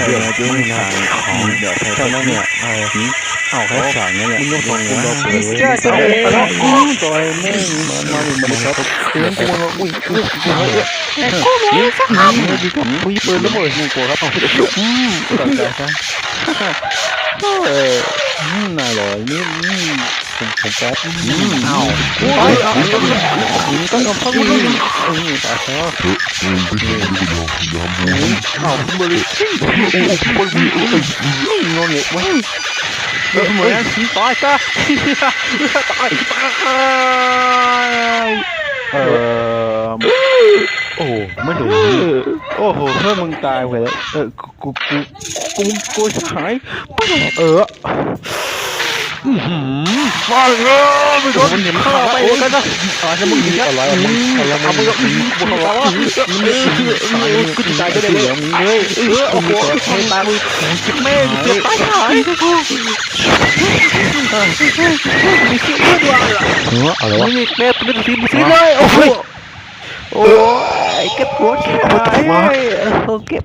เดี๋ยวจะมีทางของเดี๋ยวแค่นั้นเนี่ยเอาแค่สางเนี่ยมึงต้องส่งกูรอเปิดเลยตัวเองไม่มาครับเตือนกูมาอุ้ยดีกับอุ้ยเปิดแล้วเว้ยมึงกลัวครับตัดใจซะน่าอร่อยนี่ผมแป๊บเอาต้องเอาพักมันตาเช้าเอาบริงงเว้ยเหมือนตายซะตายโอ้ไม่ดูโอ้โหเพื่อนมึงตายไปแล้วกูหายมาเลยไม่โดนข้าไปกันนะจะมึงยิงอะไรเอาไปกับมึงบอกว่ากูจะตายก็ได้เลยโอ้โหไม่ตายมึงแม่เจ็บตายหายกูมีคิดด้วยอะไรวะมีแม่เป็นทีมซีเลยโอ้โหโอ้ยเก็บหัวเก็บ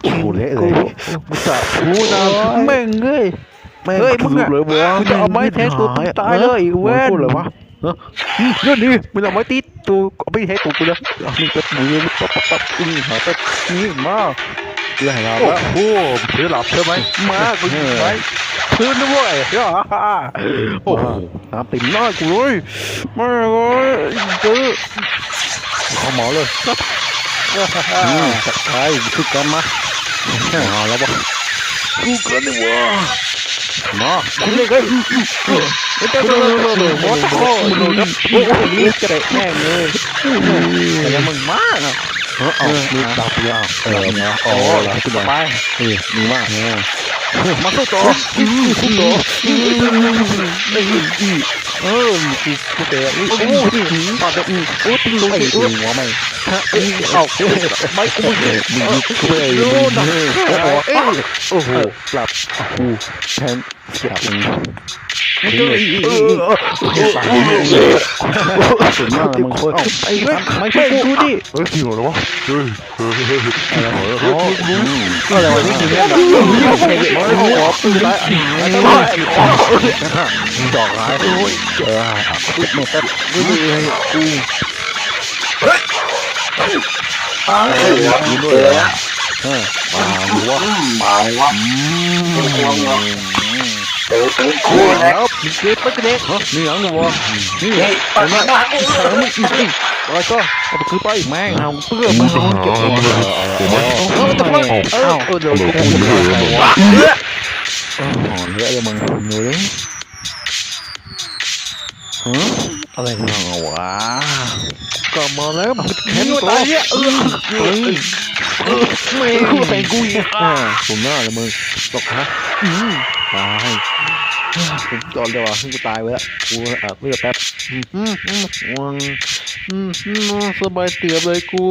กูเละเลยกูสะกูนะแม่งเลยเฮ้ยมึงอะกูจะเอาไม้แทงตัวมึงตายเลยเว้ยเหรอวะเรื่องนี้มึงเอาไม้ตีตัวเอาไปแทงตัวกูเลยนี่ก็มือปั๊บหาปั๊บนี่มาเลยหลับแล้วโอ้เพื่อหลับใช่ไหมมากูยิงไปเพื่อนด้วยโอ้น้ำติ่มหน้ากูเลยมาเลยเจอเขาหมอเลยจัดไปคือกันมาแล้ววะกูกันนี่วะมาคุณเลยกันไม่ต้องมอตะโก้ดูครับโอ้ยนี่จะได้แน่เลยแต่มึงมากอ่ะมีดาวเปล่าเนี่ยโอ้ยคุณไปดีมากมาสู้ต่อสู้ต่อกูเตะโอ้ยปาดแบบโอ้ยตึงลงไปหัวไม่เอาไม่กูกูไปโอ้โหหลับกูแทนหลับสุดยอดมึงไอ้ไม่ใช่กูดิจริงเหรอวะอะไรวะนี่คือเนี่ยปืนไรดอกร้ายโอ้ยหมดแต่กูยิงด้วยนะมาวะกูแล้วมีเกมไปกันเด็กนี่หลังดูวะนี่ไงไปมาอะไรก็เอาไปคือไปแม่งเอาเพื่อมาเก็บตัวตะวันเดี๋ยวกูเยอะเลยมึงเนื้ออะไรกันวะกลับมาแล้วเห็นตัวเนี่ยไม่กูแต่งกูอีกผมหน้าเลยมึงตกฮะตายผมตอนเดียวกูตายไปแล้วกูเลือดแป๊บสบายเตียบเลยกู